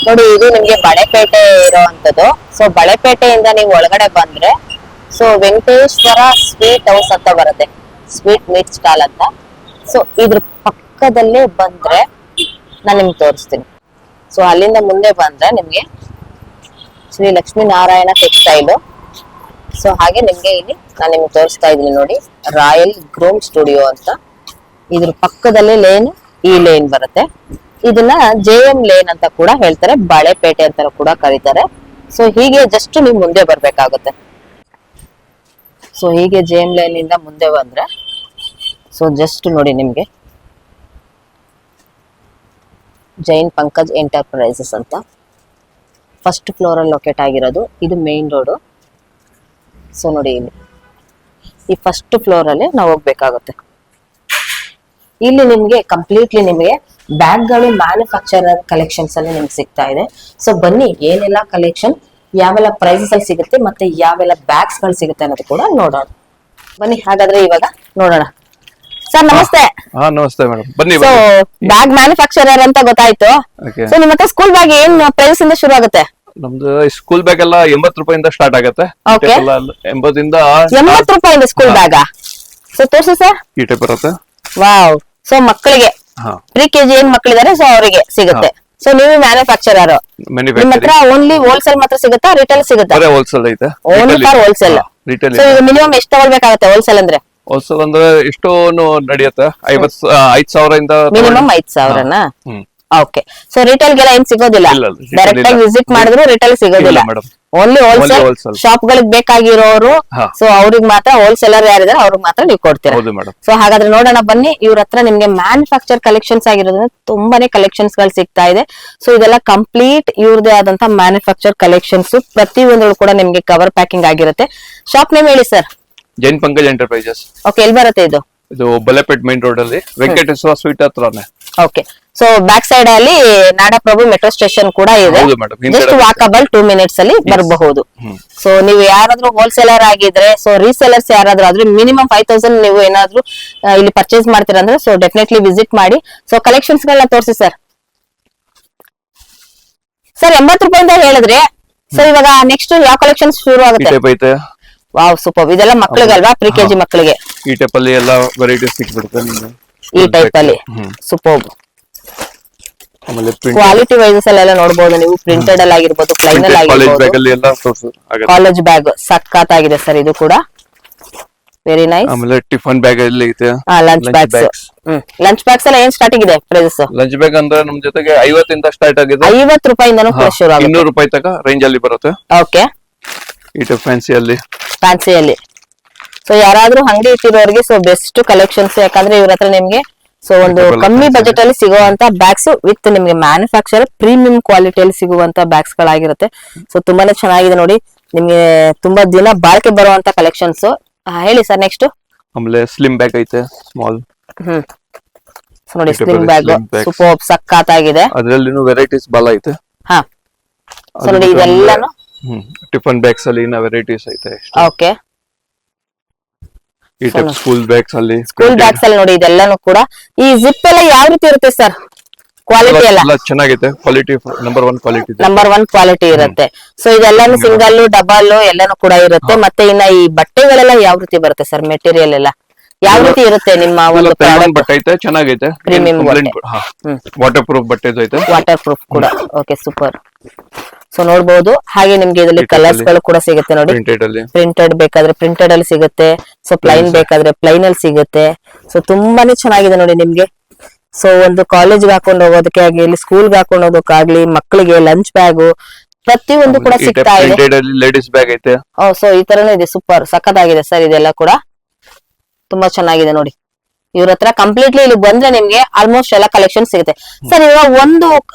ನೋಡಿ ಇದು ನಿಮ್ಗೆ ಬಳೆಪೇಟೆ ಇರೋವಂಥದ್ದು. ಸೊ ಬಳೆಪೇಟೆಯಿಂದ ನೀವು ಒಳಗಡೆ ಬಂದ್ರೆ ಸೊ ವೆಂಕಟೇಶ್ವರ ಸ್ವೀಟ್ ಹೌಸ್ ಅಂತ ಬರುತ್ತೆ, ಸ್ವೀಟ್ ಮೀಟ್ ಸ್ಟಾಲ್ ಅಂತ. ಸೊ ಇದ್ರ ಪಕ್ಕದಲ್ಲೇ ಬಂದ್ರೆ ನಾನು ನಿಮ್ಗೆ ತೋರಿಸ್ತೀನಿ. ಸೊ ಅಲ್ಲಿಂದ ಮುಂದೆ ಬಂದ್ರೆ ನಿಮ್ಗೆ ಶ್ರೀ ಲಕ್ಷ್ಮೀ ನಾರಾಯಣ ಟೆಕ್ಸ್ಟೈಲ್. ಸೊ ಹಾಗೆ ನಿಮ್ಗೆ ಇಲ್ಲಿ ನಾನು ನಿಮ್ಗೆ ತೋರಿಸ್ತಾ ಇದೀನಿ ನೋಡಿ, ರಾಯಲ್ ಗ್ರೂಮ್ ಸ್ಟುಡಿಯೋ ಅಂತ. ಇದ್ರ ಪಕ್ಕದಲ್ಲೇ ಲೇನ್, ಈ ಲೇನ್ ಬರುತ್ತೆ. ಇದನ್ನ JM ಲೇನ್ ಅಂತ ಕೂಡ ಹೇಳ್ತಾರೆ, ಬಳೆಪೇಟೆ ಅಂತ ಕೂಡ ಕರೀತಾರೆ. ಸೊ ಹೀಗೆ ಜಸ್ಟ್ ನೀವು ಮುಂದೆ ಬರ್ಬೇಕಾಗುತ್ತೆ. ಸೊ ಹೀಗೆ JM ಲೇನ್ ಇಂದ ಮುಂದೆ ಬಂದ್ರೆ ಸೊ ಜಸ್ಟ್ ನೋಡಿ ನಿಮ್ಗೆ ಜೈನ್ ಪಂಕಜ್ ಎಂಟರ್ಪ್ರೈಸಸ್ ಅಂತ ಫಸ್ಟ್ ಫ್ಲೋರ್ ಅಲ್ಲಿ ಲೊಕೇಟ್ ಆಗಿರೋದು. ಇದು ಮೇನ್ ರೋಡ್. ಸೊ ನೋಡಿ ಇಲ್ಲಿ ಈ ಫಸ್ಟ್ ಫ್ಲೋರ್ ಅಲ್ಲಿ ನಾವು ಹೋಗ್ಬೇಕಾಗುತ್ತೆ. ಇಲ್ಲಿ ನಿಮ್ಗೆ ಕಂಪ್ಲೀಟ್ಲಿ ನಿಮ್ಗೆ ಬ್ಯಾಗ್ಗಳು ಮ್ಯಾನುಫ್ಯಾಕ್ಚರರ್ ಕಲೆಕ್ಷನ್ಸ್ ಅಲ್ಲಿ ನಿಮ್ಗೆ ಸಿಗ್ತಾ ಇದೆ. ಸೊ ಬನ್ನಿ ಏನೆಲ್ಲ ಕಲೆಕ್ಷನ್, ಯಾವೆಲ್ಲ ಪ್ರೈಸಸ್ ಅಲ್ಲಿ ಸಿಗುತ್ತೆ, ಮತ್ತೆ ಯಾವೆಲ್ಲ ಬ್ಯಾಗ್ಸ್ ಗಳು ಸಿಗುತ್ತೆ ಅನ್ನೋದು ಕೂಡ ನೋಡೋಣ. ಬನ್ನಿ ಹಾಗಾದ್ರೆ ಇವಾಗ ನೋಡೋಣ. ಸರ್ ನಮಸ್ತೆ. ನಮಸ್ತೆ ಮೇಡಮ್, ಬನ್ನಿ. ಸೊ ಬ್ಯಾಗ್ ಮ್ಯಾನುಫ್ಯಾಕ್ಚರರ್ ಅಂತ ಗೊತ್ತಾಯ್ತು. ಸೊ ನಿಮ್ಮ ಹತ್ರ ಸ್ಕೂಲ್ ಬ್ಯಾಗ್ ಏನ್ ಪ್ರೈಸ್ ಇಂದ ಶುರು ಆಗುತ್ತೆ? ನಮ್ದು ಸ್ಕೂಲ್ ಬ್ಯಾಗ್ ಎಲ್ಲ 80 ರೂಪಾಯಿಂದ ಸ್ಟಾರ್ಟ್ ಆಗುತ್ತೆ. 80 ಇಂದ 80 ರೂಪಾಯಿಂದ ಸ್ಕೂಲ್ ಬ್ಯಾಗ್. ಸೊ ತೋರ್ಸಿ ಸರ್. ಈ ಟೈಪ್ ಬರುತ್ತೆ. ವಾವ್. ಸೊ ಮಕ್ಕಳಿಗೆ ಪ್ರಿ-KG ಏನ್ ಮಕ್ಕಳಿದ್ದಾರೆ ಸೊ ಅವರಿಗೆ ಸಿಗುತ್ತೆ. ಸೊ ನೀವು ಮ್ಯಾನುಫ್ಯಾಕ್ಚರರ್, ನಿಮ್ಮ ಹತ್ರ ಓನ್ಲಿ ಹೋಲ್ಸೇಲ್ ಮಾತ್ರ ಸಿಗುತ್ತಾ, ರಿಟೇಲ್ ಸಿಗುತ್ತಾ? ಹೋಲ್ಸೇಲ್ ಐತೆ, only for wholesale. Retail. So ಈಗ ಮಿನಿಮಮ್ ಎಷ್ಟು ತಗೊಳ್ಬೇಕಾಗುತ್ತೆ ಹೋಲ್ಸೇಲ್ ಅಂದ್ರೆ? ಹೋಲ್ಸೇಲ್ ಅಂದ್ರೆ ಎಷ್ಟು ನಡೆಯುತ್ತೆ? 5,000 ಇಂದ ಮಿನಿಮಮ್ 5,000ನಾ? ಓಕೆ. ಸೊ ರಿಟೇಲ್ ಗೆಲ್ಲ ಏನ್ ಸಿಗೋದಿಲ್ಲ, ಡೈರೆಕ್ಟ್ ಆಗಿ ವಿಸಿಟ್ ಮಾಡಿದ್ರು ರಿಟೇಲ್ ಸಿಗೋದಿಲ್ಲ, ಓನ್ಲಿ ಹೋಲ್ಸೇಲ್. ಶಾಪ್ ಗಳಿಗೆ ಬೇಕಾಗಿರೋರು ಸೊ ಅವ್ರಿಗೆ ಮಾತ್ರ, ಹೋಲ್ಸೇಲರ್ ಯಾರಿದ್ದಾರೆ ಅವ್ರಿಗೆ ಮಾತ್ರ ನೀವು ಕೊಡ್ತೀರಾ. ಸೊ ಹಾಗಾದ್ರೆ ನೋಡೋಣ ಬನ್ನಿ. ಇವ್ರ ಹತ್ರ ನಿಮ್ಗೆ ಮ್ಯಾನುಫ್ಯಾಕ್ಚರ್ ಕಲೆಕ್ಷನ್ಸ್ ಆಗಿರೋದ್ರಿಂದ ತುಂಬಾನೇ ಕಲೆಕ್ಷನ್ಸ್ ಗಳು ಸಿಗ್ತಾ ಇದೆ. ಸೊ ಇದೆಲ್ಲ ಕಂಪ್ಲೀಟ್ ಇವ್ರದೇ ಆದಂತ ಮ್ಯಾನುಫ್ಯಾಕ್ಚರ್ ಕಲೆಕ್ಷನ್ಸ್, ಪ್ರತಿಯೊಂದು ಕೂಡ ನಿಮ್ಗೆ ಕವರ್ ಪ್ಯಾಕಿಂಗ್ ಆಗಿರುತ್ತೆ. ಶಾಪ್ ನೇಮ್ ಹೇಳಿ sir. Jain Pankaj enterprises. Okay, ಎಲ್ಲಿ ಬರುತ್ತೆ ಇದು? ಇದು ಬಲೆಪೇಟ್ ಮೇನ್ ರೋಡ್ ಅಲ್ಲಿ ವೆಂಕಟೇಶ್ವರ ಸ್ವೀಟ್ ಹತ್ರನೇ. ಓಕೆ. ಸೊ ಬ್ಯಾಕ್ ಸೈಡ್ ಅಲ್ಲಿ ನಾಡಪ್ರಭು ಮೆಟ್ರೋ ಸ್ಟೇಷನ್ ಕೂಡ ಇದೆ, ಜಸ್ಟ್ ವಾಕಬಲ್ 2 minutes ಅಲ್ಲಿ ಬರಬಹುದು. ಸೊ ನೀವು ಯಾರಾದ್ರೂ ಹೋಲ್ಸೇಲರ್ ಆಗಿದ್ರೆ, ಸೊ ರೀಸೇಲರ್ಸ್ ಯಾರಾದ್ರೂ ಆದ್ರೆ ಮಿನಿಮಮ್ 5,000 ನೀವು ಏನಾದ್ರೂ ಇಲ್ಲಿ ಪರ್ಚೇಸ್ ಮಾಡ್ತೀರಾ ಅಂದ್ರೆ ಸೊ ಡೆಫಿನೆಟ್ಲಿ ವಿಸಿಟ್ ಮಾಡಿ. ಸೊ ಕಲೆಕ್ಷನ್ಸ್ ಗಳನ್ನ ತೋರಿಸಿ ಸರ್. ಸರ್ 80 ರೂಪಾಯಿಂದ ಹೇಳಿದ್ರೆ, ಸೊ ಇವಾಗ ನೆಕ್ಸ್ಟ್ ಯಾವ ಕಲೆಕ್ಷನ್ ಶುರು ಆಗುತ್ತೆ? Wow, super. ಇದೆಲ್ಲ ಮಕ್ಕಳಿಗಲ್ವಾ, ಪ್ರಿ-KG ಮಕ್ಕಳಿಗೆ ಈ ಟೈಪ್ ಅಲ್ಲಿ ಎಲ್ಲ ವೆರೈಟೀಸ್ ಸಿಕ್ಬಿಡುತ್ತೆ ನಿಮಗೆ. ಈ ಟೈಪ್ ಅಲ್ಲಿ ಸೂಪರ್. ಕ್ವಾಲಿಟಿ ವೈಸಸ್ ಎಲ್ಲ ನೋಡಬಹುದು ನೀವು, ಪ್ರಿಂಟೆಡ್ ಅಲ್ಲಿ ಆಗಿರ್ಬೋದು, ಪ್ಲೈನ್ ಅಲ್ಲಿ ಆಗಿರ್ಬೋದು. ಕಾಲೇಜ್ ಬ್ಯಾಗ್ ಸಖತ್ ಆಗಿದೆ ಸರ್, ಇದು ಕೂಡ ವೆರಿ ನೈಸ್. ಆಮೇಲೆ ಟಿಫನ್ ಬ್ಯಾಗ್ ಅಲ್ಲಿ ಐತೆ. Lunch bags. ಲಂಚ್ ಬ್ಯಾಗ್ಸ್ ಎಲ್ಲ ಏನ್ ಸ್ಟಾರ್ಟಿಂಗ್ ಇದೆ ಪ್ರೈಸಸ್? ಲಂಚ್ ಬ್ಯಾಗ್ ಅಂದ್ರೆ ನಮ್ ಜೊತೆಗೆ 50 ಇಂದ ಸ್ಟಾರ್ಟ್ ಆಗಿದೆ. 50 ರೂಪಾಯಿಂದನೂ ಶುರು ಆಗುತ್ತೆ. 200 ರೂಪಾಯಿ ತನಕ ರೇಂಜ್ ಅಲ್ಲಿ ಬರುತ್ತೆ. ಓಕೆ. ಈ ಟೈಪ್ ಫ್ಯಾನ್ಸಿ ಅಲ್ಲಿ. ಸೊ ಯಾರಾದ್ರೂ ಅಂಗಡಿ ಇಟ್ಟಿರೋರಿಗೆ ಸೊ ಬೆಸ್ಟ್ ಕಲೆಕ್ಷನ್ಸ್, ಯಾಕಂದ್ರೆ ಇವ್ರ ಹತ್ರ ನಿಮ್ಗೆ ಸೊ ಒಂದು ಕಮ್ಮಿ ಬಜೆಟ್ ಅಲ್ಲಿ ಸಿಗುವಂತ ಬ್ಯಾಗ್ಸ್ ವಿತ್ ನಿಮ್ಗೆ ಮ್ಯಾನುಫ್ಯಾಕ್ಚರ್ ಪ್ರೀಮಿಯಂ ಕ್ವಾಲಿಟಿಯಲ್ಲಿ ಸಿಗುವಂತ ಬ್ಯಾಗ್ಸ್ ಗಳಾಗಿರುತ್ತೆ. ಸೊ ತುಂಬಾನೇ ಚೆನ್ನಾಗಿದೆ ನೋಡಿ, ನಿಮ್ಗೆ ತುಂಬಾ ದಿನ ಬಾಳಿಕೆ ಬರುವಂತ ಕಲೆಕ್ಷನ್ಸ್. ಹೇಳಿ ಸರ್ ನೆಕ್ಸ್ಟ್. ಆಮೇಲೆ ಸ್ಲಿಮ್ ಬ್ಯಾಗ್ ಐತೆ, ಸ್ಮಾಲ್. ಸೊ ನೋಡಿ ಸ್ಲಿಮ್ ಬ್ಯಾಗ್ ಸೂಪರ್ ಸಖತ್ ಆಗಿದೆ. ಅದರಲ್ಲಿನೂ ವೆರೈಟೀಸ್ ಬಹಳ ಐತೆ. ಹಾ. ಸೊ ನೋಡಿ ಇದೆಲ್ಲಾನು ಟಿಫನ್ ಬ್ಯಾಗ್ಸ್ ಅಲ್ಲಿ ಇನ್ನ ವೆರೈಟೀಸ್ ಐತೆ. ಓಕೆ. ಈ ಟೈಪ್ ಸ್ಕೂಲ್ ಬ್ಯಾಗ್ಸ್ ಅಲ್ಲಿ, ಸ್ಕೂಲ್ ಬ್ಯಾಗ್ಸ್ ಅಲ್ಲಿ ನೋಡಿ ಇದೆಲ್ಲಾನು ಕೂಡ. ಈ ಜಿಪ್ ಎಲ್ಲ ಯಾವ ರೀತಿ ಇರುತ್ತೆ ಸರ್? ಕ್ವಾಲಿಟಿ ಎಲ್ಲ ಚೆನ್ನಾಗಿದೆ. Quality number 1 quality, number 1 quality ಇರುತ್ತೆ. ಸೊ ಇದೆಲ್ಲಾನು ಸಿಂಗಲ್, ಡಬಲ್ ಎಲ್ಲಾನು ಕೂಡ ಇರುತ್ತೆ. ಮತ್ತೆ ಇನ್ನ ಈ ಬಟ್ಟೆಗಳೆಲ್ಲ ಯಾವ ರೀತಿ ಬರುತ್ತೆ ಸರ್? ಮೆಟೀರಿಯಲ್ ಎಲ್ಲ ಯಾವ ರೀತಿ ಇರುತ್ತೆ ನಿಮ್ಮ ಒಂದು ಪ್ರಾಡಕ್ಟ್? ಬಟ್ಟೆ ಐತೆ, ಚೆನ್ನಾಗೈತೆ. ಪ್ರೀಮಿಯಂ ವಾಟರ್ ಪ್ರೂಫ್ ಬಟ್ಟೆ ಐತೆ, ವಾಟರ್ ಪ್ರೂಫ್ ಕೂಡ. Okay, super. ಸೊ ನೋಡಬಹುದು. ಹಾಗೆ ನಿಮ್ಗೆ ಇದರಲ್ಲಿ ಕಲರ್ಸ್ ಗಳು ಕೂಡ ಸಿಗುತ್ತೆ ನೋಡಿ. ಪ್ರಿಂಟೆಡ್ ಬೇಕಾದ್ರೆ ಪ್ರಿಂಟೆಡ್ ಅಲ್ಲಿ ಸಿಗುತ್ತೆ, ಸೊ ಪ್ಲೈನ್ ಬೇಕಾದ್ರೆ ಪ್ಲೈನ್ ಅಲ್ಲಿ ಸಿಗುತ್ತೆ. ಸೊ ತುಂಬಾನೇ ಚೆನ್ನಾಗಿದೆ ನೋಡಿ ನಿಮ್ಗೆ. ಸೊ ಒಂದು ಕಾಲೇಜ್ಗೆ ಹಾಕೊಂಡು ಹೋಗೋದಕ್ಕೆ ಆಗಲಿ, ಸ್ಕೂಲ್ಗೆ ಹಾಕೊಂಡು ಹೋಗೋಕ್ಕಾಗ್ಲಿ, ಮಕ್ಕಳಿಗೆ ಲಂಚ್ ಬ್ಯಾಗು ಪ್ರತಿಯೊಂದು ಕೂಡ ಸಿಗ್ತಾ ಇದೆ. ಲೇಡೀಸ್ ಬ್ಯಾಗ್ ಐತೆ. ಸೊ ಈ ತರನೇ ಇದೆ, ಸೂಪರ್ ಸಖತ್ತಾಗಿದೆ ಸರ್. ಇದೆಲ್ಲ ಕೂಡ ತುಂಬಾ ಚೆನ್ನಾಗಿದೆ ನೋಡಿ. ಇವ್ರ ಹತ್ರ ಕಂಪ್ಲೀಟ್ಲಿ ಇಲ್ಲಿ ಬಂದ್ರೆ ನಿಮ್ಗೆ ಆಲ್ಮೋಸ್ಟ್ ಎಲ್ಲ ಕಲೆಕ್ಷನ್ ಸಿಗುತ್ತೆ. ಸರ್ ಇವಾಗ ಒಂದು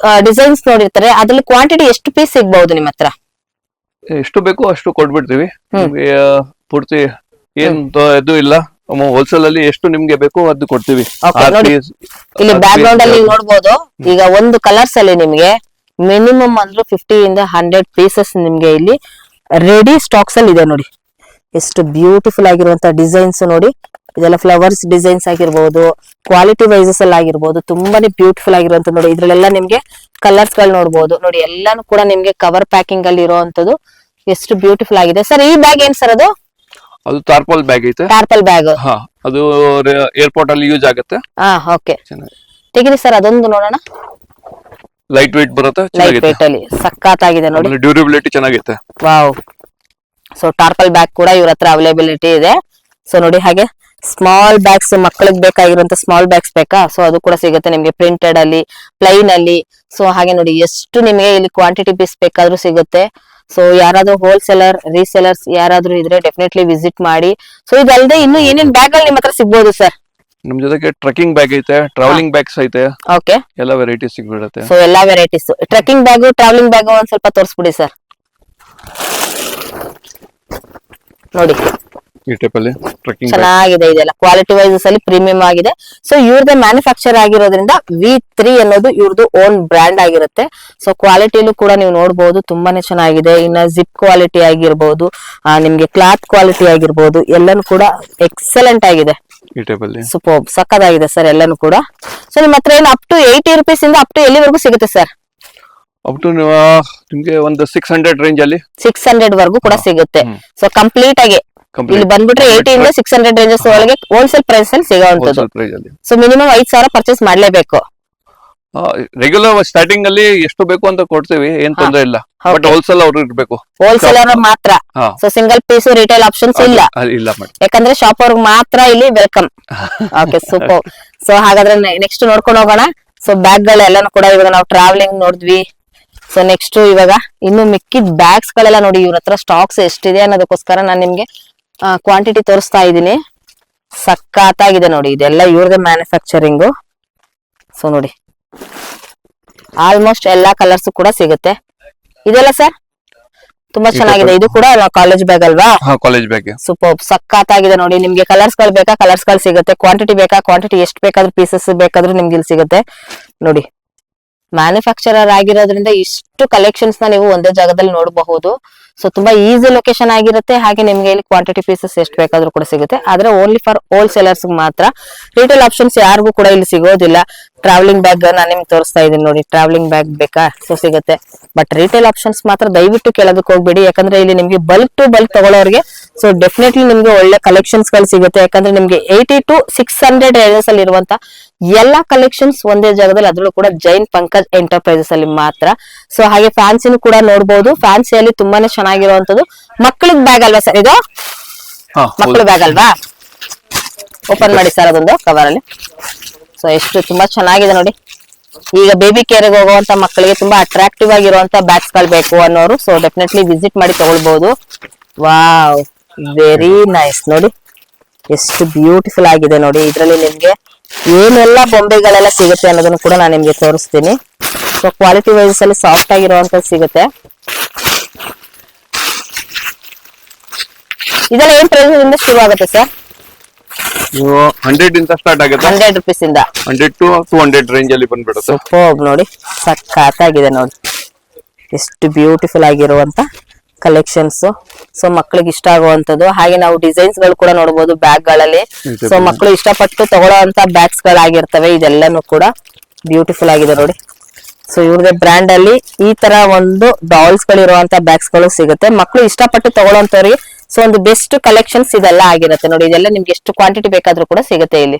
ಡಿಸೈನ್ಸ್ ನೋಡಿರ್ತಾರೆ, ಅದ್ರಲ್ಲಿ ಕ್ವಾಂಟಿಟಿ ಎಷ್ಟು ಪೀಸ್ ಸಿಗಬಹುದು ನಿಮ್ಮ ಹತ್ರ? ಎಷ್ಟು ಬೇಕು ಅಷ್ಟು ಕೊಟ್ಬಿಡ್ತೀವಿ. ಪೂರ್ತಿ ಏನ್ ಇದು ಇಲ್ಲ, ಹೋಲ್ಸೇಲ್ ಅಲ್ಲಿ ಎಷ್ಟು ನಿಮ್ಗೆ ಬೇಕು ಅದು ಕೊಡ್ತೀವಿ. ಇಲ್ಲಿ ಬ್ಯಾಕ್ ಗ್ರೌಂಡ್ ಅಲ್ಲಿ ನೋಡಬಹುದು. ಈಗ ಒಂದು ಕಲರ್ಸ್ ಅಲ್ಲಿ ನಿಮ್ಗೆ ಮಿನಿಮಮ್ ಅಂದ್ರೆ 50 ಇಂದ 100 ಪೀಸಸ್ ನಿಮ್ಗೆ ಇಲ್ಲಿ ರೆಡಿ ಸ್ಟಾಕ್ಸ್ ಅಲ್ಲಿ ಇದೆ ನೋಡಿ. ಎಷ್ಟು ಬ್ಯೂಟಿಫುಲ್ ಆಗಿರುವಂತ ಡಿಸೈನ್ಸ್ ನೋಡಿ. ಇದೆಲ್ಲ ಫ್ಲವರ್ಸ್ ಡಿಸೈನ್ಸ್ ಆಗಿರ್ಬೋದು, ಕ್ವಾಲಿಟಿ ವೈಸಸ್ ಅಲ್ಲಿ ಆಗಿರ್ಬೋದು, ತುಂಬಾನೇ ಬ್ಯೂಟಿಫುಲ್ ಆಗಿರುವಂತ ನೋಡಿ. ಇದ್ರಲ್ಲೆಲ್ಲ ನಿಮ್ಗೆ ಕಲರ್ಸ್ ಗಳು ನೋಡ್ಬೋದು ನೋಡಿ, ಎಲ್ಲಾನು ಕೂಡ ನಿಮ್ಗೆ ಕವರ್ ಪ್ಯಾಕಿಂಗ್ ಅಲ್ಲಿ ಇರುವಂತದ್ದು ಎಷ್ಟು ಬ್ಯೂಟಿಫುಲ್ ಆಗಿದೆ ಸರ್. ಈ ಬ್ಯಾಗ್ ಏನ್ ಸರ್ ಅದು? ಅದು ತಾರ್ಪಲ್ ಬ್ಯಾಗ್ ಐತೆ. ಟಾರ್ಪಲ್ ಬ್ಯಾಗ್. ಹಾ, ಅದು ಏರ್ಪೋರ್ಟ್ ಅಲ್ಲಿ ಯೂಸ್ ಆಗುತ್ತೆ. ಹಾ, ಓಕೆ. ಚೆನ್ನಾಗಿ ತೆಗಿರಿ ಸರ್ ಅದೊಂದು ನೋಡೋಣ. ಲೈಟ್ ವೇಟ್ ಬರುತ್ತೆ, ಲೈಟ್ ಚೆನ್ನಾಗಿದೆ. ವೇಟ್ ಅಲ್ಲಿ ಸಖತ್ತಾಗಿದೆ ನೋಡಿ. ಡ್ಯೂರಬಿಲಿಟಿ ಚೆನ್ನಾಗೈತೆ. ವಾವ್. ಸೊ ಟಾರ್ಪಲ್ ಬ್ಯಾಗ್ ಕೂಡ ಇವ್ರ ಹತ್ರ ಅವೈಲೇಬಿಲಿಟಿ ಇದೆ. ಸೊ ನೋಡಿ, ಹಾಗೆ ಸ್ಮಾಲ್ ಬ್ಯಾಗ್ಸ್, ಮಕ್ಕಳಿಗೆ ಬೇಕಾಗಿರುವಂತ ಸ್ಮಾಲ್ ಬ್ಯಾಗ್ಸ್ ಬೇಕಾ, ಸೊ ಅದು ಕೂಡ ಸಿಗುತ್ತೆ ನಿಮ್ಗೆ ಪ್ರಿಂಟೆಡ್ ಅಲ್ಲಿ, ಪ್ಲೈನ್ ಅಲ್ಲಿ. ಸೊ ಹಾಗೆ ನೋಡಿ, ಎಷ್ಟು ನಿಮ್ಗೆ ಇಲ್ಲಿ ಕ್ವಾಂಟಿಟಿ ಪೀಸ್ ಬೇಕಾದ್ರೂ ಸಿಗುತ್ತೆ. ಸೊ ಯಾರಾದ್ರೂ ಹೋಲ್ಸೇಲರ್, ರೀಸೇಲರ್ಸ್ ಯಾರಾದ್ರೂ ಇದ್ರೆ ಡೆಫಿನೆಟ್ಲಿ ವಿಸಿಟ್ ಮಾಡಿ. ಸೊ ಇದಲ್ಲದೆ ಇನ್ನು ಏನೇನ್ ಬ್ಯಾಗ್ ಗಳು ನಿಮ್ ಹತ್ರ ಸಿಗ್ಬೋದು ಸರ್? ನಮ್ ಜೊತೆಗೆ ಟ್ರೆಕ್ಕಿಂಗ್ ಬ್ಯಾಗ್ ಐತೆ, ಟ್ರಾವೆಲಿಂಗ್ ಬ್ಯಾಗ್ಸ್ ಐತೆ, ಓಕೆ. ಎಲ್ಲ ವೆರೈಟೀಸ್ ಸಿಗ್ಬಿಡುತ್ತೆ. ಸೊ ಎಲ್ಲಾ varieties, trekking bag, travelling bag ಒಂದ್ ಸ್ವಲ್ಪ ತೋರಿಸ್ಬಿಡಿ ಸರ್. ನೋಡಿ ಈ ಟೈಪ್ ಅಲ್ಲಿ ಟ್ರೆಕ್ಕಿಂಗ್ ಬ್ಯಾಗ್ ಚೆನ್ನಾಗಿದೆ, ಇದೆಲ್ಲ ಕ್ವಾಲಿಟಿ ವೈಸಸ್ ಅಲ್ಲಿ ಪ್ರೀಮಿಯಂ ಆಗಿದೆ. ಸೊ ಇವ್ರದ್ದು ಮ್ಯಾನುಫ್ಯಾಕ್ಚರ್ ಆಗಿರೋದ್ರಿಂದ V3 ಅನ್ನೋದು ಇವ್ರದ್ದು ಓನ್ ಬ್ರ್ಯಾಂಡ್ ಆಗಿರುತ್ತೆ. ಸೊ ಕ್ವಾಲಿಟಿಲೂ ಕೂಡ ನೀವು ನೋಡಬಹುದು, ತುಂಬಾನೇ ಚೆನ್ನಾಗಿದೆ. ಇನ್ನ ಜಿಪ್ ಕ್ವಾಲಿಟಿ ಆಗಿರ್ಬೋದು, ನಿಮ್ಗೆ ಕ್ಲಾತ್ ಕ್ವಾಲಿಟಿ ಆಗಿರ್ಬೋದು, ಎಲ್ಲಾನು ಕೂಡ ಎಕ್ಸಲೆಂಟ್ ಆಗಿದೆ. ಈ ಟೈಪ್ ಅಲ್ಲಿ ಸೂಪರ್, ಸಕ್ಕದಾಗಿದೆ ಸರ್ ಎಲ್ಲಾನು ಕೂಡ. ಸೊ ನಿಮ್ ಹತ್ರ ಏನು ಅಪ್ ಟು 80 ರುಪೀಸ್ ಇಂದ ಅಪ್ ಟು ಎಲ್ಲಿವರೆಗೂ ಸಿಗುತ್ತೆ ಸರ್? ಅಪ್ ಟು ನಿಮ್ಗೆ ಒಂದು 600 ರೇಂಜ್ ಅಲ್ಲಿ 600 ವರೆಗೂ ಕೂಡ ಸಿಗುತ್ತೆ. ಸೊ ಕಂಪ್ಲೀಟ್ ಆಗಿ ಇಲ್ಲಿ ಬಂದ್ಬಿಟ್ರೆ 80 ಇಂದ 600 ರೇಂಜಸ್ ಒಳಗೆ ಹೋಲ್ಸೇಲ್ ಪ್ರೈಸ್ ಅಲ್ಲಿ ಸಿಗುವಂತದ್ದು. ಪ್ರೈಸ್ ಅಲ್ಲಿ ಸೊ ಮಿನಿಮಮ್ 5,000 ಪರ್ಚೇಸ್ ಮಾಡ್ಲೇಬೇಕು. ರೆಗ್ಯುಲರ್ ಸ್ಟಾರ್ಟಿಂಗ್ ಅಲ್ಲಿ ಎಷ್ಟು ಬೇಕು ಅಂತ ಕೊಡ್ತೀವಿ, ಏನ್ ತೊಂದ್ರೆ ಇಲ್ಲ. ಬಟ್ ಹೋಲ್ಸೇಲ್ ಅವ್ರು ಇರ್ಬೇಕು, ಹೋಲ್ಸೇಲರ್ ಮಾತ್ರ. ಹಾ. So single piece retail options ಇಲ್ಲ, ಇಲ್ಲ ಮೇಡಮ್. ಯಾಕಂದ್ರೆ ಶಾಪ್ ಅವ್ರಿಗೆ ಮಾತ್ರ ಇಲ್ಲಿ ವೆಲ್ಕಮ್. Okay, super. ಸೊ ಹಾಗಾದ್ರೆ ನೆಕ್ಸ್ಟ್ ನೋಡ್ಕೊಂಡು ಹೋಗೋಣ. ಸೊ ಬ್ಯಾಗ್ ಗಳೆಲ್ಲಾನು ಕೂಡ ಇವಾಗ ನಾವು ಟ್ರಾವೆಲಿಂಗ್ ನೋಡಿದ್ವಿ. ಸೊ ನೆಕ್ಸ್ಟ್ ಇವಾಗ ಇನ್ನು ಮಿಕ್ಕಿದ ಬ್ಯಾಗ್ಸ್ ಗಳೆಲ್ಲ ನೋಡಿ, ಇವ್ರ ಹತ್ರ ಸ್ಟಾಕ್ಸ್ ಎಷ್ಟಿದೆ ಅನ್ನೋದಕ್ಕೋಸ್ಕರ ನಾನು ನಿಮ್ಗೆ ಕ್ವಾಂಟಿಟಿ ತೋರಿಸ್ತಾ ಇದ್ದೀನಿ. ಸಖತ್ತಾಗಿದೆ ನೋಡಿ, ಇದೆಲ್ಲ ಇವ್ರದೇ ಮ್ಯಾನುಫ್ಯಾಕ್ಚರಿಂಗು. ಸೊ ನೋಡಿ, ಆಲ್ಮೋಸ್ಟ್ ಎಲ್ಲಾ ಕಲರ್ಸ್ ಕೂಡ ಸಿಗುತ್ತೆ. ಇದೆಲ್ಲ ಸರ್ ತುಂಬಾ ಚೆನ್ನಾಗಿದೆ. ಇದು ಕೂಡ ಕಾಲೇಜ್ ಬ್ಯಾಗ್ ಅಲ್ವಾ? ಕಾಲೇಜ್ ಬ್ಯಾಗ್ ಸೂಪರ್, ಸಖತ್ತಾಗಿದೆ ನೋಡಿ. ನಿಮ್ಗೆ ಕಲರ್ಸ್ ಗಳು ಬೇಕಾ, ಕಲರ್ಸ್ ಗಳು ಸಿಗುತ್ತೆ. ಕ್ವಾಂಟಿಟಿ ಬೇಕಾ, ಕ್ವಾಂಟಿಟಿ ಎಷ್ಟು ಬೇಕಾದ್ರೂ, ಪೀಸಸ್ ಬೇಕಾದ್ರೂ ನಿಮ್ಗೆ ಇಲ್ಲಿ ಸಿಗುತ್ತೆ ನೋಡಿ. ಮ್ಯಾನುಫ್ಯಾಕ್ಚರರ್ ಆಗಿರೋದ್ರಿಂದ ಇಷ್ಟು ಕಲೆಕ್ಷನ್ಸ್ ನ ನೀವು ಒಂದೇ ಜಾಗದಲ್ಲಿ ನೋಡಬಹುದು. ಸೊ ತುಂಬಾ ಈಸಿ ಲೊಕೇಶನ್ ಆಗಿರುತ್ತೆ. ಹಾಗೆ ನಿಮ್ಗೆ ಇಲ್ಲಿ ಕ್ವಾಂಟಿಟಿ ಪೀಸಸ್ ಎಷ್ಟು ಬೇಕಾದ್ರೂ ಕೂಡ ಸಿಗುತ್ತೆ. ಆದ್ರೆ ಓನ್ಲಿ ಫಾರ್ ಹೋಲ್ಸೇಲರ್ಸ್ ಮಾತ್ರ, ರಿಟೇಲ್ ಆಪ್ಷನ್ಸ್ ಯಾರಿಗೂ ಕೂಡ ಇಲ್ಲಿ ಸಿಗೋದಿಲ್ಲ. ಟ್ರಾವೆಲಿಂಗ್ ಬ್ಯಾಗ್ ನಾನು ನಿಮ್ಗೆ ತೋರಿಸ್ತಾ ಇದ್ದೀನಿ ನೋಡಿ. ಟ್ರಾವೆಲಿಂಗ್ ಬ್ಯಾಗ್ ಬೇಕಾ, ಸೊ ಸಿಗುತ್ತೆ. ಬಟ್ ರಿಟೇಲ್ ಆಪ್ಷನ್ಸ್ ಮಾತ್ರ ದಯವಿಟ್ಟು ಕೇಳೋದಕ್ಕೆ ಹೋಗ್ಬೇಡಿ, ಯಾಕಂದ್ರೆ ಇಲ್ಲಿ ನಿಮ್ಗೆ ಬಲ್ಕ್ ಟು ಬಲ್ಕ್ ತಗೊಳ್ಳೋರಿಗೆ ಸೊ ಡೆಫಿನೆಟ್ಲಿ ನಿಮ್ಗೆ ಒಳ್ಳೆ ಕಲೆಕ್ಷನ್ಸ್ ಗಳು ಸಿಗುತ್ತೆ. ಯಾಕಂದ್ರೆ ನಿಮ್ಗೆ 80 to 600 ರೇಂಜಸ್ ಅಲ್ಲಿ ಇರುವಂತ ಎಲ್ಲಾ ಕಲೆಕ್ಷನ್ಸ್ ಒಂದೇ ಜಾಗದಲ್ಲಿ, ಅದರಲ್ಲೂ ಕೂಡ ಜೈನ್ ಪಂಕಜ್ ಎಂಟರ್ಪ್ರೈಸಸ್ ಅಲ್ಲಿ ಮಾತ್ರ. ಸೊ ಹಾಗೆ ಫ್ಯಾನ್ಸಿನೂ ಕೂಡ ನೋಡಬಹುದು. ಫ್ಯಾನ್ಸಿಯಲ್ಲಿ ತುಂಬಾನೇ ಚೆನ್ನಾಗಿರುವಂತದ್ದು. ಮಕ್ಕಳಿಗೆ ಬ್ಯಾಗ್ ಅಲ್ವಾ ಸರ್ ಇದು? ಮಕ್ಕಳ ಬ್ಯಾಗ್ ಅಲ್ವಾ? ಓಪನ್ ಮಾಡಿ ಸರ್ ಅದೊಂದು ಕವರ್ ಅಲ್ಲಿ. ಸೊ ಎಷ್ಟು ತುಂಬಾ ಚೆನ್ನಾಗಿದೆ ನೋಡಿ. ಈಗ ಬೇಬಿ ಕೇರ್ ಹೋಗುವಂತ ಮಕ್ಕಳಿಗೆ ತುಂಬಾ ಅಟ್ರಾಕ್ಟಿವ್ ಆಗಿರುವಂತ ಬ್ಯಾಗ್ಸ್ ಗಳು ಬೇಕು ಅನ್ನೋರು ಸೊ ಡೆಫಿನೆಟ್ಲಿ ವಿಸಿಟ್ ಮಾಡಿ ತಗೊಳ್ಬಹುದು. ವಾವ್, ವೆರಿ ನೈಸ್ ನೋಡಿ, ಎಷ್ಟು ಬ್ಯೂಟಿಫುಲ್ ಆಗಿದೆ ನೋಡಿ. ಇದ್ರಲ್ಲಿ ನಿಮ್ಗೆ ಏನೆಲ್ಲ ಬೊಂಬೆಗಳೆಲ್ಲ ಸಿಗುತ್ತೆ ಅನ್ನೋದನ್ನು ಕೂಡ ನಾನು ನಿಮ್ಗೆ ತೋರಿಸ್ತೀನಿ. ಸೊ ಕ್ವಾಲಿಟಿ ವೈಸ್ ಅಲ್ಲಿ ಸಾಫ್ಟ್ ಆಗಿರುವಂತದ್ದು ಸಿಗುತ್ತೆ. ಇದೆಲ್ಲ ಏನ್ ಪ್ರೈಸ್ ಇಂದ ಶುರು ಆಗುತ್ತೆ ಸರ್? 100 ಇಂದ ಸ್ಟಾರ್ಟ್ ಆಗುತ್ತೆ. 100 ರುಪೀಸ್ ಇಂದ 100 to 200 ರೇಂಜ್ ಅಲ್ಲಿ ಬಂದ್ಬಿಡುತ್ತೆ. ಸೂಪರ್ ನೋಡಿ, ಸಖತ್ತಾಗಿದೆ ನೋಡಿ, ಎಷ್ಟು ಬ್ಯೂಟಿಫುಲ್ ಆಗಿರುವಂತ ಕಲೆಕ್ಷನ್ಸ್. ಸೊ ಮಕ್ಕಳಿಗೆ ಇಷ್ಟ ಆಗುವಂತದ್ದು. ಹಾಗೆ ನಾವು ಡಿಸೈನ್ಸ್ ಗಳು ಕೂಡ ನೋಡಬಹುದು ಬ್ಯಾಗ್ ಗಳಲ್ಲಿ. ಸೊ ಮಕ್ಕಳು ಇಷ್ಟಪಟ್ಟು ತಗೊಳ್ಳೋಂತ ಬ್ಯಾಗ್ಸ್ ಗಳಾಗಿರ್ತವೆ. ಇದೆಲ್ಲಾನು ಕೂಡ ಬ್ಯೂಟಿಫುಲ್ ಆಗಿದೆ ನೋಡಿ. ಸೊ ಇವ್ರದೇ ಬ್ರ್ಯಾಂಡ್ ಅಲ್ಲಿ ಈ ತರ ಒಂದು ಡಾಲ್ಸ್ ಗಳಿರುವಂತ ಬ್ಯಾಗ್ಸ್ ಗಳು ಸಿಗುತ್ತೆ. ಮಕ್ಕಳು ಇಷ್ಟಪಟ್ಟು ತಗೊಳ್ಳೋಂತವ್ರಿಗೆ ಸೊ ಒಂದು ಬೆಸ್ಟ್ ಕಲೆಕ್ಷನ್ಸ್ ಇದೆಲ್ಲ ಆಗಿರುತ್ತೆ ನೋಡಿ. ಇದೆಲ್ಲ ನಿಮ್ಗೆ ಎಷ್ಟು ಕ್ವಾಂಟಿಟಿ ಬೇಕಾದ್ರೂ ಕೂಡ ಸಿಗುತ್ತೆ ಇಲ್ಲಿ.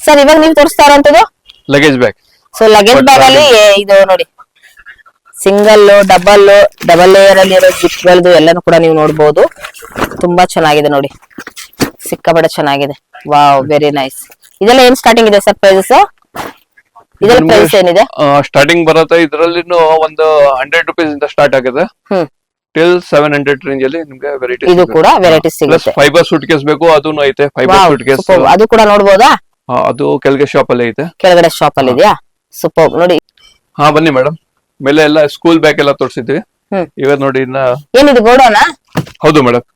ಸರ್ ಇವಾಗ ನೀವು ತೋರಿಸ್ತಾ ಇರೋಂಥದ್ದು luggage bag. So luggage bag ಅಲ್ಲಿ ಇದು ನೋಡಿ, ಸಿಂಗಲ್, ಡಬಲ್ ಲೇಯರ್ ಅಲ್ಲಿ ಇರೋ ಜಿಪ್ ಗಳದ್ದು ಎಲ್ಲಾನು ಕೂಡ ನೀವು ನೋಡಬಹುದು. ತುಂಬಾ ಚೆನ್ನಾಗಿದೆ ನೋಡಿ, ಸಿಕ್ಕಾಪಟ್ಟೆ ಚೆನ್ನಾಗಿದೆ. Wow, very nice. ಇದೆಲ್ಲ ಏನ್ ಸ್ಟಾರ್ಟಿಂಗ್ ಇದೆ ಸರ್ ಪ್ರೈಸಸ್? ಇದೆಲ್ಲ ಪ್ರೈಸ್ ಏನಿದೆ? ಸ್ಟಾರ್ಟಿಂಗ್ ಬರುತ್ತೆ ಇದರಲ್ಲಿ ಒಂದು 100 ರುಪೀಸ್ ಇಂದ ಸ್ಟಾರ್ಟ್ ಆಗುತ್ತೆ ಟಿಲ್ 700 ರೇಂಜ್ ಅಲ್ಲಿ ನಿಮ್ಗೆ ವೆರೈಟಿ. ಇದು ಕೂಡ ವೆರೈಟೀಸ್ ಸಿಗುತ್ತೆ. ಫೈಬರ್ ಸೂಟ್ ಕೇಸ್ ಬೇಕು ಅದೂನು ಐತೆ. ಫೈಬರ್ ಸೂಟ್ ಕೇಸ್ ಅದು ಕೂಡ ನೋಡಬಹುದಾ? ಅದು ಕೆಳಗೆ ಶಾಪ್ ಅಲ್ಲಿ ಐತೆ. ಕೆಳಗಡೆ ಶಾಪ್ ಅಲ್ಲಿ ಇದೆಯಾ? ಸೂಪರ್ ನೋಡಿ. ಹಾ ಬನ್ನಿ ಮೇಡಮ್. ಮೇಲೆ ಎಲ್ಲ ಸ್ಕೂಲ್ ಬ್ಯಾಗ್ ಎಲ್ಲ ತೋರಿಸಿದ್ವಿ. ಇವಾಗ ನೋಡಿ ಇನ್ನ ಏನಿದು ಗೋಡೌನ್? ಹೌದು ಮೇಡಮ್.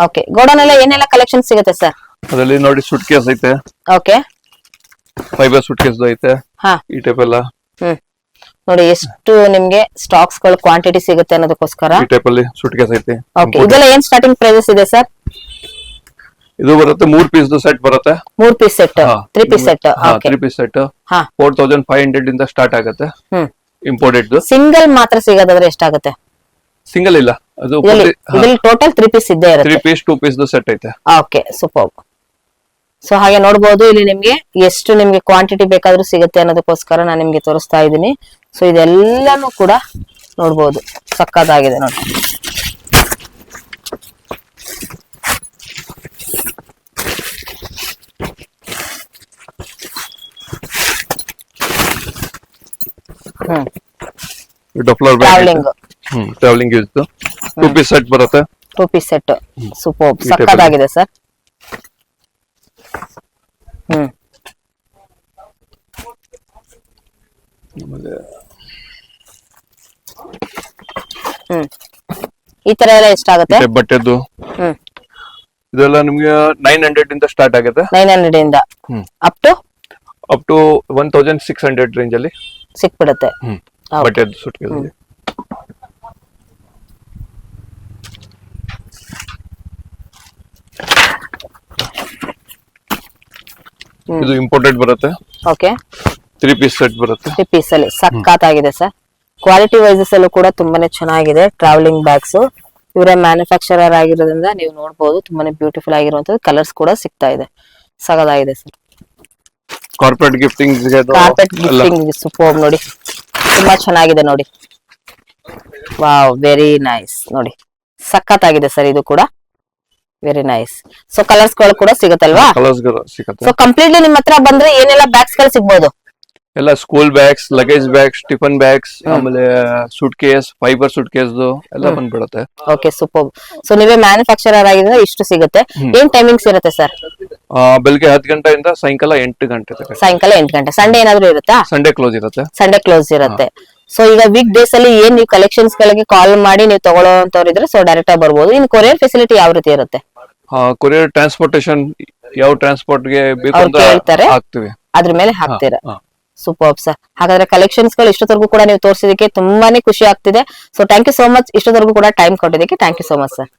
ಓಕೆ, ಗೋಡೌನ್ ಎಲ್ಲ ಏನೆಲ್ಲ ಕಲೆಕ್ಷನ್ ಸಿಗುತ್ತೆ ಸರ್? ಅದರಲ್ಲಿ ನೋಡಿ ಸೂಟ್ ಕೇಸ್ ಐತೆ. ಓಕೆ, ಫೈಬರ್ ಸೂಟ್ ಕೇಸ್ ಐತೆ. ಹಾ, ಈ ಟೈಪ್ ಎಲ್ಲ ನೋಡಿ ಎಷ್ಟು ನಿಮ್ಗೆ ಸ್ಟಾಕ್ಸ್ ಗಳು ಕ್ವಾಂಟಿಟಿ ಸಿಗುತ್ತೆ ಅನ್ನೋದಕ್ಕೋಸ್ಕರ ಈ ಟೈಪ್ ಅಲ್ಲಿ ಸೂಟ್ ಕೇಸ್ ಐತೆ. ಓಕೆ, ಇದೆಲ್ಲ ಏನ್ ಸ್ಟಾರ್ಟಿಂಗ್ ಪ್ರೈಸಸ್ ಇದೆ ಸರ್? ಇದು ಬರುತ್ತೆ 3 ಪೀಸ್ ಸೆಟ್ ಬರುತ್ತೆ. 3 piece set, 3 piece set. Okay, 3 piece set ಹಾ 4500 ಇಂದ ಸ್ಟಾರ್ಟ್ ಆಗುತ್ತೆ. ಇಂಪೋರ್ಟೆಡ್. ಸಿಂಗಲ್ ಮಾತ್ರ ಸಿಗೋದಾದ್ರೆ ಎಷ್ಟಾಗುತ್ತೆ? ಸಿಂಗಲ್ ಇಲ್ಲ, ಅದು ಇದ್ರಲ್ಲಿ ಟೋಟಲ್ 3 ಪೀಸ್ ಇದ್ದೇ ಇರುತ್ತೆ. 3 ಪೀಸ್ 2 ಪೀಸ್ ಸೆಟ್ ಐತೆ. Okay, super. ಸೊ ಹಾಗೆ ನೋಡ್ಬೋದು, ಇಲ್ಲಿ ನಿಮ್ಗೆ ಎಷ್ಟು ನಿಮ್ಗೆ ಕ್ವಾಂಟಿಟಿ ಬೇಕಾದ್ರೂ ಸಿಗುತ್ತೆ ಅನ್ನೋದಕ್ಕೋಸ್ಕರ ನಾನು ನಿಮ್ಗೆ ತೋರಿಸ್ತಾ ಇದ್ದೀನಿ. ಸೊ ಇದೆಲ್ಲಾನು ಕೂಡ ನೋಡ್ಬೋದು, ಸಕ್ಕತ್ತಾಗಿದೆ ನೋಡಿ. Duffel travelling travelling use 2 piece set ಬರುತ್ತೆ. 2 ಪೀಸ್ ಸೆಟ್ ಸೂಪರ್, ಸಕ್ಕತ್ತಾಗಿದೆ ಸರ್. ಈ ತರ ಎಲ್ಲ ಎಷ್ಟಾಗುತ್ತೆ? ಬಟ್ಟೆದು ಇದೆಲ್ಲ ನಿಮ್ಗೆ 900 ಇಂದ ಸ್ಟಾರ್ಟ್ ಆಗುತ್ತೆ. 900 ಇಂದ ಅಪ್ ಟು 1600 ರೇಂಜ್ ಅಲ್ಲಿ ಸಿಕ್ಬಿಡುತ್ತೆ. ಬಟ್ಟೆದು ಸುಟ್ಕೇಸ್. ಇದು ಇಂಪೋರ್ಟೆಡ್ ಬರುತ್ತೆ. ಓಕೆ, 3 ಪೀಸ್ ಸೆಟ್ ಬರುತ್ತೆ. 3 ಪೀಸ್ ಅಲ್ಲಿ ಸಕ್ಕತ್ತಾಗಿದೆ ಸರ್. ಕ್ವಾಲಿಟಿ ವೈಸಸ್ ಅಲ್ಲೂ ಕೂಡ ತುಂಬಾನೇ ಚೆನ್ನಾಗಿದೆ. ಟ್ರಾವೆಲಿಂಗ್ ಬ್ಯಾಗ್ಸ್ ಇವರೇ ಮ್ಯಾನುಫ್ಯಾಕ್ಚರರ್ ಆಗಿರೋದ್ರಿಂದ ನೀವು ನೋಡಬಹುದು, ತುಂಬಾನೇ ಬ್ಯೂಟಿಫುಲ್ ಆಗಿರುವಂತದ್ದು. ಕಲರ್ಸ್ ಕೂಡ ಸಿಗ್ತಾ ಇದೆ, ಸಗದಾಗಿದೆ ಸರ್. ಕಾರ್ಪೊರೇಟ್ ಗಿಫ್ಟಿಂಗ್ ಸೂಪರ್ ನೋಡಿ, ತುಂಬಾ ಚೆನ್ನಾಗಿದೆ ನೋಡಿ. ವಾವ್, ವೆರಿ ನೈಸ್ ನೋಡಿ, ಸಖತ್ತಾಗಿದೆ ಸರ್. ಇದು ಕೂಡ ವೆರಿ ನೈಸ್. ಸೊ ಕಲರ್ಸ್ ಗಳು ಕೂಡ ಸಿಗುತ್ತಲ್ವಾ? ಕಲರ್ಸ್ ಸಿಗುತ್ತೆ. ಸೊ ಕಂಪ್ಲೀಟ್ಲಿ ನಿಮ್ಮ ಹತ್ರ ಬಂದ್ರೆ ಏನೆಲ್ಲ ಬ್ಯಾಗ್ಸ್ ಗಳು ಸಿಗ್ಬೋದು? ಎಲ್ಲ school bags, luggage bags, tiffin bags, ಆಮೇಲೆ suitcase, fibre suitcase ಎಲ್ಲ ಬಂದ್ಬಿಡುತ್ತೆ. Okay, super. ಸೊ ನೀವೇ ಮ್ಯಾನುಫ್ಯಾಕ್ಚರರ್ ಆಗಿದ್ರೆ ಇಷ್ಟು ಸಿಗುತ್ತೆ. ಏನ್ ಟೈಮಿಂಗ್ಸ್ ಇರುತ್ತೆ ಸರ್? ಬೆಳಿಗ್ಗೆ 10 ಗಂಟೆಯಿಂದ ಸಾಯಂಕಾಲ 8 ಗಂಟೆ ತನಕ. ಸಾಯಂಕಾಲ 8 ಗಂಟೆ. ಸಂಡೇ ಏನಾದ್ರು ಇರುತ್ತಾ? ಸಂಡೇ ಕ್ಲೋಸ್ ಇರುತ್ತೆ. ಸಂಡೇ ಕ್ಲೋಸ್ ಇರುತ್ತೆ. ಸೊ ಈಗ ವೀಕ್ ಡೇಸ್ ಅಲ್ಲಿ ಏನ್ ನೀವು ಕಲೆಕ್ಷನ್ಸ್ ಗಳಿಗೆ ಕಾಲ್ ಮಾಡಿ ನೀವು ತಗೊಳ್ಳೋಂತವ್ರು ಇದ್ರೆ ಸೊ ಡೈರೆಕ್ಟ್ ಆಗಿ ಬರ್ಬೋದು. ಇನ್ನು ಕೊರಿಯರ್ ಫೆಸಿಲಿಟಿ ಯಾವ ರೀತಿ ಇರುತ್ತೆ? ಕೊರಿಯರ್ ಟ್ರಾನ್ಸ್ಪೋರ್ಟೇಶನ್ ಯಾವ ಟ್ರಾನ್ಸ್ಪೋರ್ಟ್ ಗೆ ಬೇಕು ಅಂತ ಹಾಕ್ತಿವಿ, ಅದ್ರ ಮೇಲೆ ಹಾಕ್ತೀರಾ. Super sir. ಹಾಗಾದ್ರೆ ಕಲೆಕ್ಷನ್ಸ್ ಗಳು ಇಷ್ಟೊತ್ತರೆಗೂ ಕೂಡ ನೀವು ತೋರಿಸಿದಕ್ಕೆ ತುಂಬಾನೇ ಖುಷಿ ಆಗ್ತಿದೆ. So thank you so much. ಇಷ್ಟೊತ್ತರೆಗೂ ಕೂಡ ಟೈಮ್ ಕೊಟ್ಟಿದ್ದಕ್ಕೆ thank you so much sir.